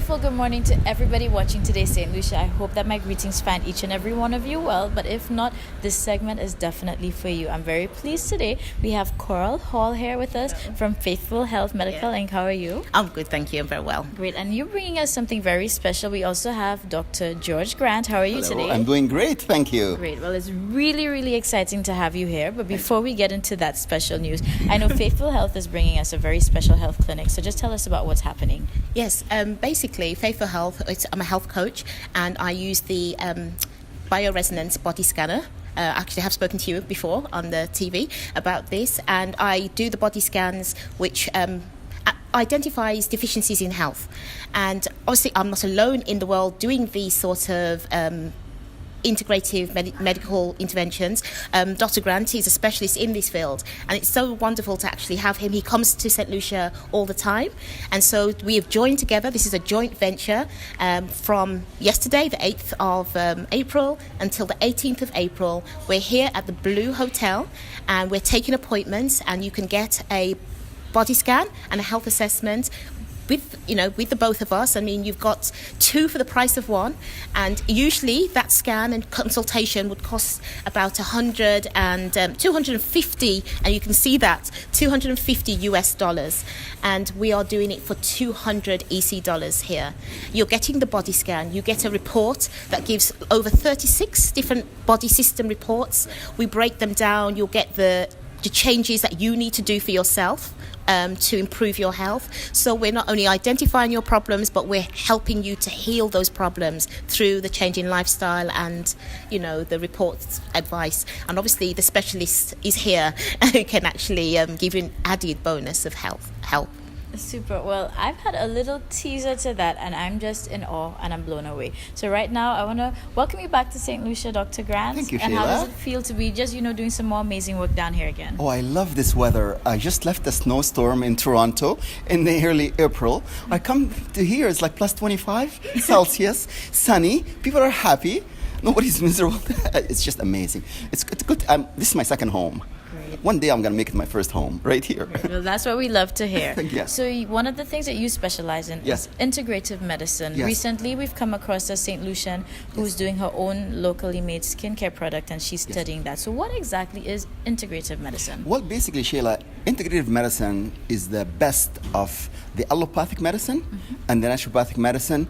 wonderful good morning to everybody watching today's St. Lucia. I hope that my greetings find each and every one of you well, but if not, this segment is definitely for you. I'm very pleased today. We have Coral Hall here with us from Faithful Health Medical Inc. How are you? I'm good, thank you. I'm very well. Great. And you're bringing us something very special. We also have Dr. George Grant. How are you today? I'm doing great, thank you. Great. Well, it's really, really exciting to have you here. But before we get into that special news, I know Faithful Health is bringing us a very special health clinic. So just tell us about what's happening. Yes, basically, Faithful Health, I'm a health coach, and I use the bioresonance body scanner. Actually, I have spoken to you before on the TV about this, and I do the body scans which identifies deficiencies in health. And obviously, I'm not alone in the world doing these sort of integrative medical interventions. Dr. Grant is a specialist in this field, and it's so wonderful to actually have him. He comes to St. Lucia all the time, and so we have joined together. This is a joint venture from yesterday, the 8th of April, until the 18th of April. We're here at the Blue Hotel, and we're taking appointments, and you can get a body scan and a health assessment with the both of us. I mean, you've got two for the price of one, and usually that scan and consultation would cost about 250, and you can see that $250 and we are doing it for 200 EC dollars here. You're getting the body scan, you get a report that gives over 36 different body system reports. We break them down. You'll get the changes that you need to do for yourself to improve your health. So we're not only identifying your problems, but we're helping you to heal those problems through the change in lifestyle and, the reports advice. And obviously the specialist is here who can actually give you an added bonus of help. Super. Well, I've had a little teaser to that, and I'm just in awe and I'm blown away. So right now, I want to welcome you back to St. Lucia, Dr. Grant. Thank you, And Sheila. how does it feel to be just, doing some more amazing work down here again? Oh, I love this weather. I just left a snowstorm in Toronto in the early April. I come to here, it's like plus 25 Celsius, sunny. People are happy. Nobody's miserable. It's just amazing. It's good. This is my second home. One day I'm going to make it my first home, right here. Well, that's what we love to hear. Yes. So one of the things that you specialize in Yes. is integrative medicine. Yes. Recently, we've come across a St. Lucian who's doing her own locally made skincare product, and she's studying that. So what exactly is integrative medicine? Well, basically, Sheila, integrative medicine is the best of the allopathic medicine and the naturopathic medicine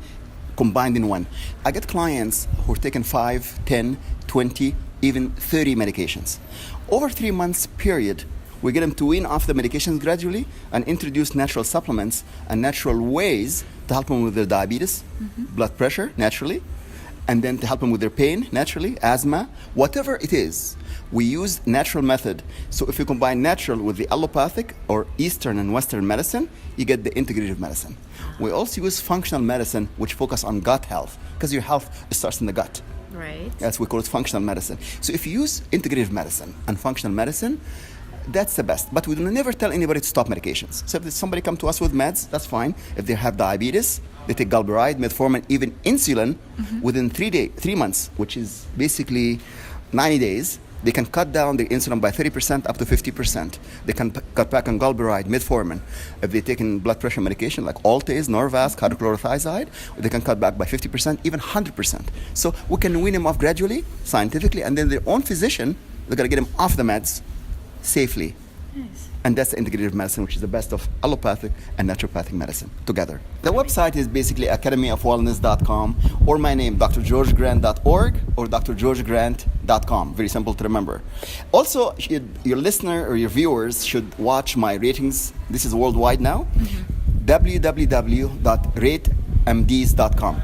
combined in one. I get clients who are taking 5, 10, 20, even 30 medications. Over 3 months period, we get them to wean off the medications gradually and introduce natural supplements and natural ways to help them with their diabetes, blood pressure, naturally, and then to help them with their pain, naturally, asthma, whatever it is. We use natural method. So if you combine natural with the allopathic or Eastern and Western medicine, you get the integrative medicine. We also use functional medicine, which focus on gut health, because your health starts in the gut. Right. Yes, we call it functional medicine. So if you use integrative medicine and functional medicine, that's the best. But we will never tell anybody to stop medications. So if somebody come to us with meds, that's fine. If they have diabetes, they take glyburide, metformin, even insulin within 3 months, which is basically 90 days. They can cut down the insulin by 30% up to 50%. They can cut back on glyburide, metformin. If they're taking blood pressure medication like Altaze, Norvasc, hydrochlorothiazide, they can cut back by 50%, even 100%. So we can wean them off gradually, scientifically, and then their own physician, they're going to get them off the meds safely. Nice. And that's the integrative medicine, which is the best of allopathic and naturopathic medicine together. The website is basically academyofwellness.com, or my name, drgeorgegrant.org or drgeorgegrant.com. Very simple to remember. Also, your listener or your viewers should watch my ratings. This is worldwide now. www.ratemds.com.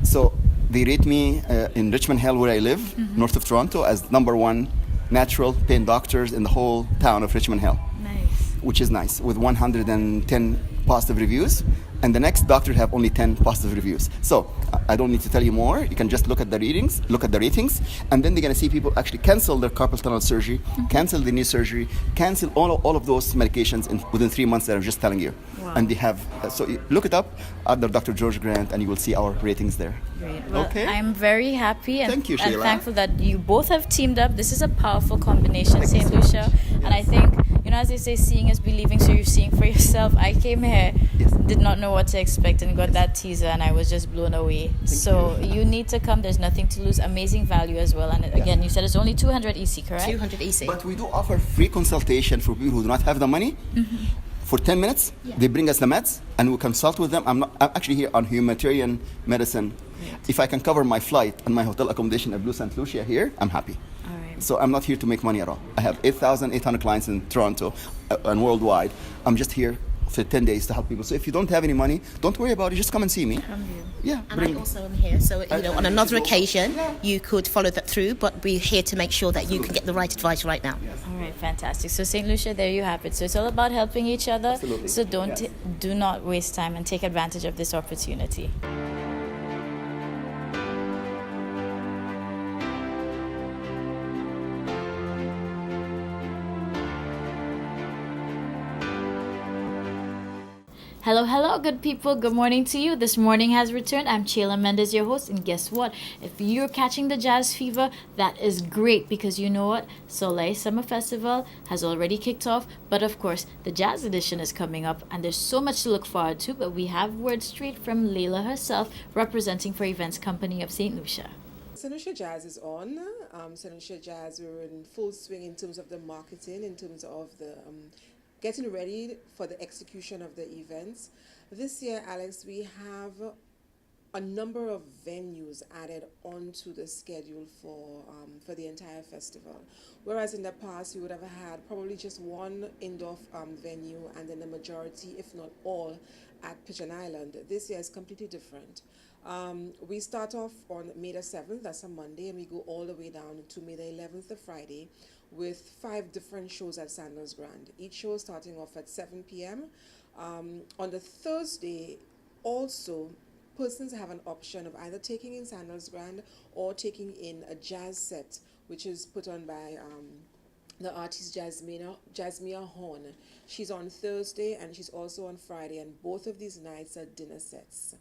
So they rate me in Richmond Hill, where I live, north of Toronto, as #1 natural pain doctors in the whole town of Richmond Hill. Nice. Which is nice, with 110 positive reviews, and the next doctor have only 10 positive reviews. So I don't need to tell you more. You can just look at the ratings, and then they're going to see people actually cancel their carpal tunnel surgery, cancel the knee surgery, cancel all of those medications within 3 months that I'm just telling you. Wow. And they have, so you look it up under Dr. George Grant, and you will see our ratings there. Great. Well, Okay. I'm very happy and, Thank you, and Sheila. thankful that you both have teamed up. This is a powerful combination, St. Lucia, and I think you know, as they say, seeing is believing, so you're seeing for yourself. I came here, Yes. did not know what to expect, and got that teaser, and I was just blown away. So you need to come. There's nothing to lose. Amazing value as well. And again, you said it's only 200 EC, correct? 200 EC. But we do offer free consultation for people who do not have the money. For 10 minutes, they bring us the meds and we consult with them. I'm actually here on humanitarian medicine. If I can cover my flight and my hotel accommodation at Blue St. Lucia here, I'm happy. All right. So I'm not here to make money at all. I have 8,800 clients in Toronto and worldwide. I'm just here for 10 days to help people. So if you don't have any money, don't worry about it. Just come and see me. Yeah, And I also am here, so on another occasion you could follow that through, but we're here to make sure that you can get the right advice right now. All right, fantastic. So St. Lucia, there you have it. So it's all about helping each other. Absolutely. So Yes. do not waste time and take advantage of this opportunity. Hello, hello, good people. Good morning to you. This morning has returned. I'm Chayla Mendez, your host. And guess what? If you're catching the jazz fever, that is great because you know what? Soleil Summer Festival has already kicked off. But of course, the jazz edition is coming up and there's so much to look forward to. But we have word straight from Layla herself, representing for Events Company of St. Lucia. St. Lucia Jazz is on. St. Lucia Jazz, we're in full swing in terms of the marketing, in terms of the getting ready for the execution of the events. This year, Alex, we have a number of venues added onto the schedule for the entire festival. Whereas in the past, we would have had probably just one indoor venue and then the majority, if not all, at Pigeon Island. This year is completely different. We start off on May the 7th, that's a Monday, and we go all the way down to May the 11th, the Friday, with 5 different shows at Sandals Grand. Each show starting off at 7 p.m. On the Thursday, also, persons have an option of either taking in Sandals Grand or taking in a jazz set, which is put on by the artist Jasmia Horn. She's on Thursday and she's also on Friday, and both of these nights are dinner sets.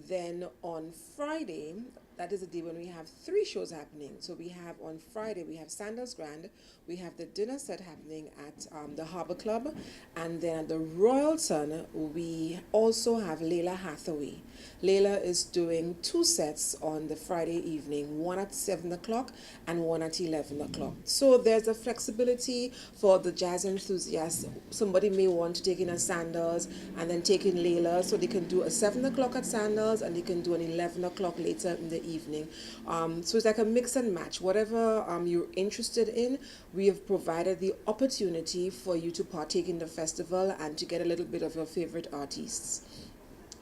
Then on Friday, that is the day when we have 3 shows happening. So we have on Friday, we have Sandals Grand, we have the dinner set happening at the Harbour Club, and then at the Royalton, we also have Layla Hathaway. Layla is doing 2 sets on the Friday evening, one at 7 o'clock and one at 11 o'clock. So there's a flexibility for the jazz enthusiasts. Somebody may want to take in a Sandals and then take in Layla, so they can do a 7 o'clock at Sandals and they can do an 11 o'clock later in the evening. So it's like a mix and match. Whatever you're interested in, we have provided the opportunity for you to partake in the festival and to get a little bit of your favorite artists.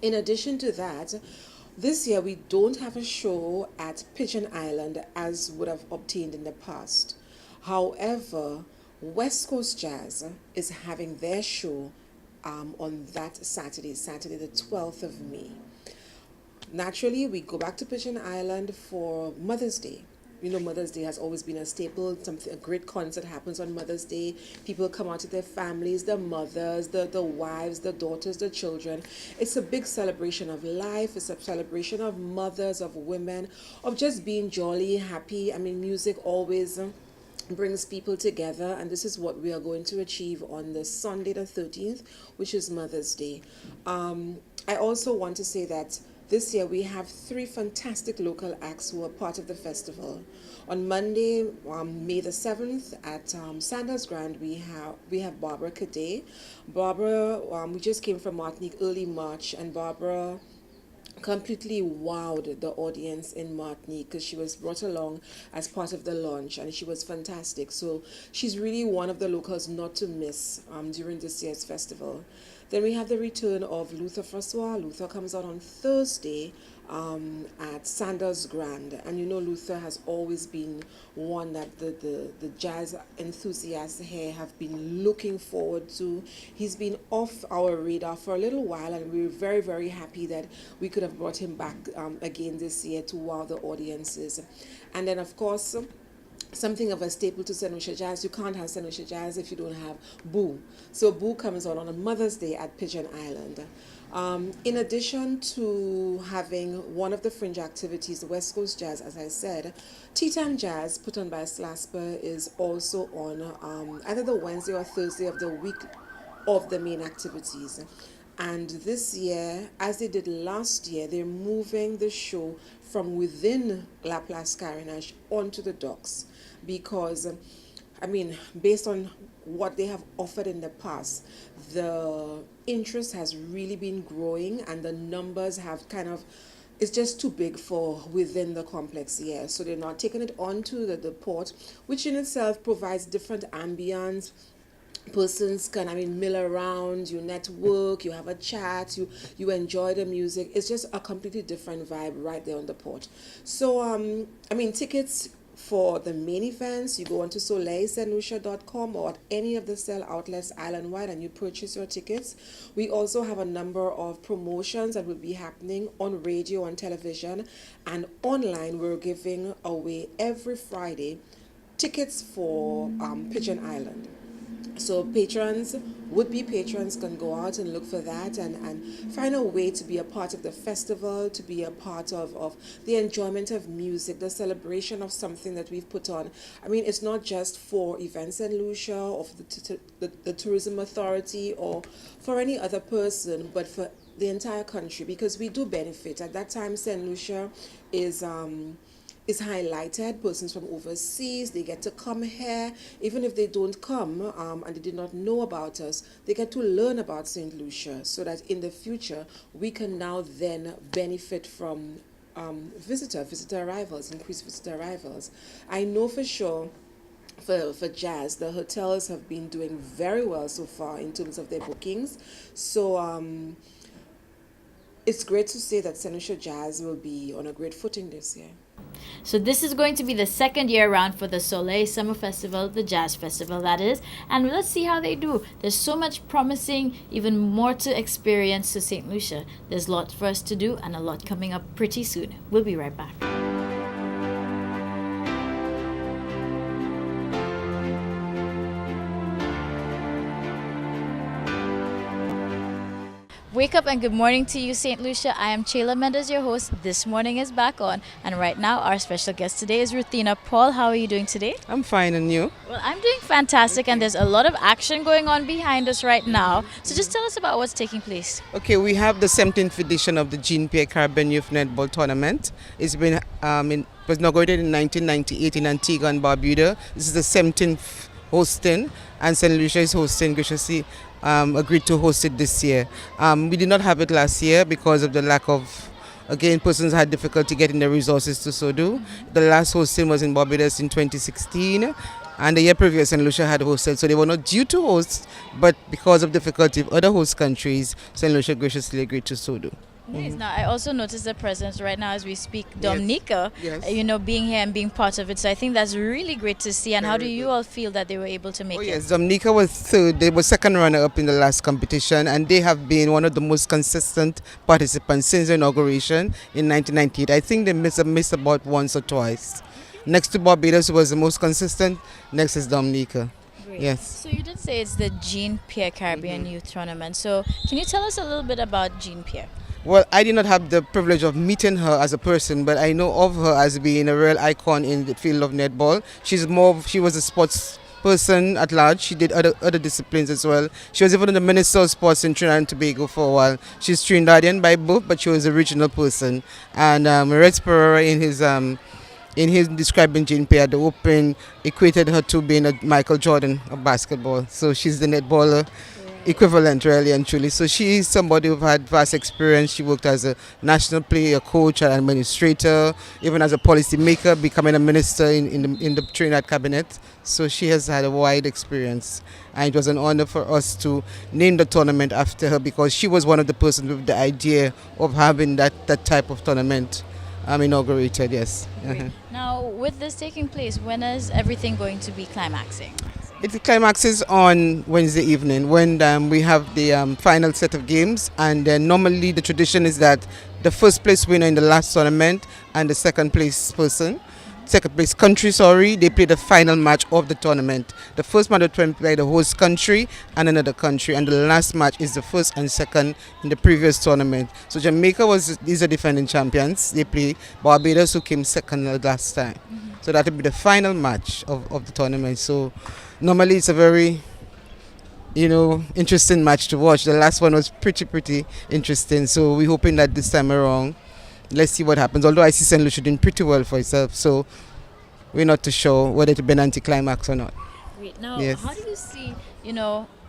In addition to that, this year we don't have a show at Pigeon Island as would have obtained in the past. However, West Coast Jazz is having their show on that Saturday the 12th of May. Naturally, we go back to Pigeon Island for Mother's Day. You know, Mother's Day has always been a staple. A great concert happens on Mother's Day. People come out to their families, their mothers, the wives, the daughters, the children. It's a big celebration of life. It's a celebration of mothers, of women, of just being jolly, happy. I mean, music always brings people together, and this is what we are going to achieve on the Sunday the 13th, which is Mother's Day. I also want to say that this year we have 3 fantastic local acts who are part of the festival. On Monday, May the 7th at Sandals Grand, we have Barbara Cadet. Barbara, we just came from Martinique early March, and Barbara completely wowed the audience in Martinique because she was brought along as part of the launch, and she was fantastic. So she's really one of the locals not to miss during this year's festival. Then we have the return of Luther Francois. Luther comes out on Thursday at Sandals Grand. And you know, Luther has always been one that the jazz enthusiasts here have been looking forward to. He's been off our radar for a little while, and we're very, very happy that we could have brought him back again this year to wow the audiences. And then, of course, something of a staple to St. Lucia Jazz. You can't have St. Lucia Jazz if you don't have Boo. So Boo comes on a Mother's Day at Pigeon Island. In addition to having one of the fringe activities, the West Coast Jazz, as I said, Tea Time Jazz, put on by Slasper, is also on either the Wednesday or Thursday of the week of the main activities. And this year, as they did last year, they're moving the show from within La Place Carinache onto the docks because, based on what they have offered in the past, the interest has really been growing and the numbers have it's just too big for within the complex, yeah. So they're not taking it onto the port, which in itself provides different ambience. Persons can mill around, you network, you have a chat, you enjoy the music. It's just a completely different vibe right there on the port. So tickets for the main events, you go onto soleilstlucia.com or at any of the sell outlets island-wide and you purchase your tickets. We also have a number of promotions that will be happening on radio and television, and online we're giving away every Friday tickets for Pigeon Island. So would-be patrons can go out and look for that and find a way to be a part of the festival, to be a part of the enjoyment of music, the celebration of something that we've put on. It's not just for Events St. Lucia or for the Tourism Authority or for any other person, but for the entire country, because we do benefit. At that time, St. Lucia is highlighted. Persons from overseas, they get to come here. Even if they don't come and they did not know about us, they get to learn about St. Lucia so that in the future we can now then benefit from visitor arrivals, increased visitor arrivals. I know for sure for jazz, the hotels have been doing very well so far in terms of their bookings. So it's great to say that St. Lucia Jazz will be on a great footing this year. So this is going to be the second year round for the Soleil Summer Festival, the Jazz Festival that is, and let's see how they do. There's so much promising, even more to experience to St. Lucia. There's a lot for us to do and a lot coming up pretty soon. We'll be right back. Wake up and good morning to you, St. Lucia. I am Chayla Mendes, your host. This morning is back on. And right now, our special guest today is Ruthina Paul. How are you doing today? I'm fine, and you? Well, I'm doing fantastic, and there's a lot of action going on behind us right now. So just tell us about what's taking place. Okay, we have the 17th edition of the Jean-Pierre Caribbean Youth Netball Tournament. It's been was inaugurated in 1998 in Antigua and Barbuda. This is the 17th hosting, and St. Lucia is hosting graciously. Agreed to host it this year. We did not have it last year because of the lack of, again, persons had difficulty getting the resources to so do. The last hosting was in Barbados in 2016, and the year previous St. Lucia had hosted, so they were not due to host, but because of difficulty of other host countries, St. Lucia graciously agreed to so do. Nice. Now, I also noticed the presence right now as we speak, Dominica, Yes. Being here and being part of it. So I think that's really great to see. And how do you all feel that they were able to make it? Yes, Dominica was third. They were second runner-up in the last competition, and they have been one of the most consistent participants since the inauguration in 1998. I think they missed about once or twice. Next to Barbados, who was the most consistent. Next is Dominica. Great. Yes. So you did say it's the Jean-Pierre Caribbean Youth Tournament. So can you tell us a little bit about Jean-Pierre? Well, I did not have the privilege of meeting her as a person, but I know of her as being a real icon in the field of netball. She was a sports person at large. She did other disciplines as well. She was even the Minister of Sports in Trinidad and Tobago for a while. She's Trinidadian by birth, but she was a regional person. And Rex Pereira in his describing Jean-Pierre at the Open equated her to being a Michael Jordan of basketball. So she's the netballer equivalent, really and truly. So she is somebody who had vast experience. She worked as a national player, coach, an administrator, even as a policy maker, becoming a minister in the Trinidad cabinet. So she has had a wide experience, and it was an honor for us to name the tournament after her because she was one of the persons with the idea of having that type of tournament inaugurated. Yes. Now, with this taking place, when is everything going to be climaxing? It climaxes on Wednesday evening when we have the final set of games, and normally the tradition is that the first place winner in the last tournament and the second place person second place country, they play the final match of the tournament. The first match will play the host country and another country, and the last match is the first and second in the previous tournament. So Jamaica is the defending champions. They play Barbados, who came second the last time. So that will be the final match of the tournament. So normally it's a very interesting match to watch. The last one was pretty interesting. So we're hoping that this time around, let's see what happens. Although I see St. Lucia doing pretty well for itself, so we're not too sure whether it will be an anticlimax or not. Great. Now, Yes. how do you see,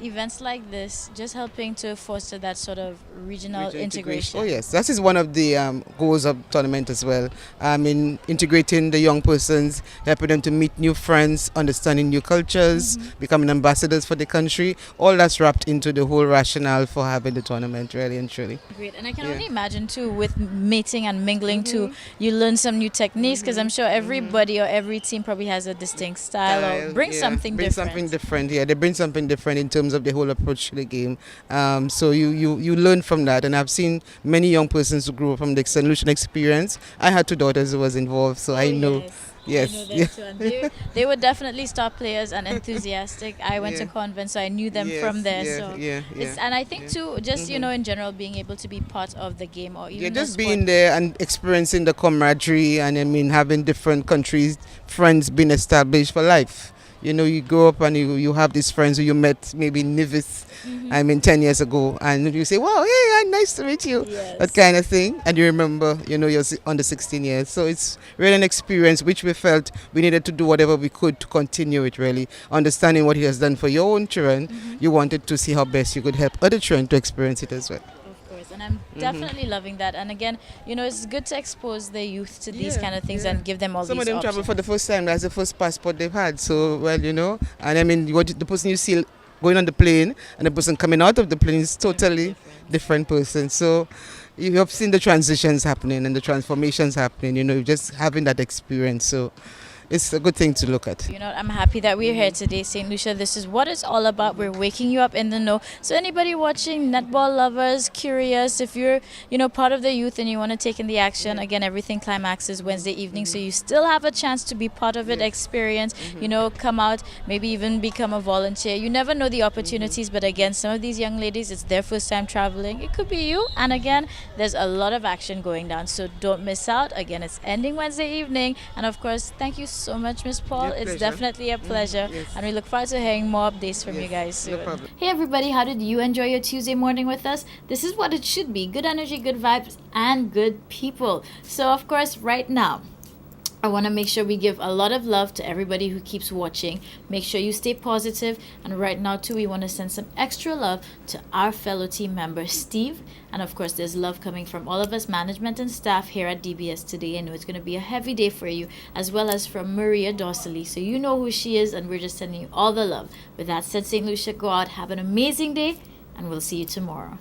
events like this just helping to foster that sort of regional Regional integration? Oh yes, that is one of the goals of tournament as well. In integrating the young persons, helping them to meet new friends, understanding new cultures, becoming ambassadors for the country. All that's wrapped into the whole rationale for having the tournament, really and truly. Great. And I can Yeah. only imagine too, with mating and mingling too, you learn some new techniques, because I'm sure everybody or every team probably has a distinct style or bring something bring different. something different. Yeah, they bring something different in terms of the whole approach to the game. So you learn from that, and I've seen many young persons who grew up from the St. Lucian experience. I had 2 daughters who was involved, so I know. Yes. I know them too. And they were definitely star players and enthusiastic. I went to convent, so I knew them from there. And I think too, just in general, being able to be part of the game or even just the sport. being there and experiencing the camaraderie, and having different countries, friends being established for life. You grow up and you have these friends who you met maybe in Nevis, 10 years ago, and you say, wow, hey, nice to meet you. Yes. That kind of thing. And you remember, you're under 16 years. So it's really an experience which we felt we needed to do whatever we could to continue it, really. Understanding what he has done for your own children, you wanted to see how best you could help other children to experience it as well. Of course, and I'm definitely loving that. And again, it's good to expose the youth to these kind of things and give them all Some these of them options. travel for the first time. That's the first passport they've had. So, and what the person you see going on the plane and the person coming out of the plane is totally different person. So you have seen the transitions happening and the transformations happening, just having that experience. So it's a good thing to look at. I'm happy that we're here today, St. Lucia. This is what it's all about. We're waking you up in the know. So anybody watching, netball lovers, curious, if you're, part of the youth and you want to take in the action, again, everything climaxes Wednesday evening. So you still have a chance to be part of it, experience, come out, maybe even become a volunteer. You never know the opportunities, but again, some of these young ladies, it's their first time traveling. It could be you. And again, there's a lot of action going down. So don't miss out. Again, it's ending Wednesday evening. And of course, thank you so much, Miss Paul. It's definitely a pleasure, and we look forward to hearing more updates from you guys soon. No problem. Hey everybody, how did you enjoy your Tuesday morning with us? This is what it should be: good energy, good vibes, and good people. So of course, right now, I want to make sure we give a lot of love to everybody who keeps watching. Make sure you stay positive. And right now, too, we want to send some extra love to our fellow team member, Steve. And of course, there's love coming from all of us, management and staff here at DBS today. I know it's going to be a heavy day for you, as well as from Maria Dorsely. So you know who she is, and we're just sending you all the love. With that said, St. Lucia, go out, have an amazing day, and we'll see you tomorrow.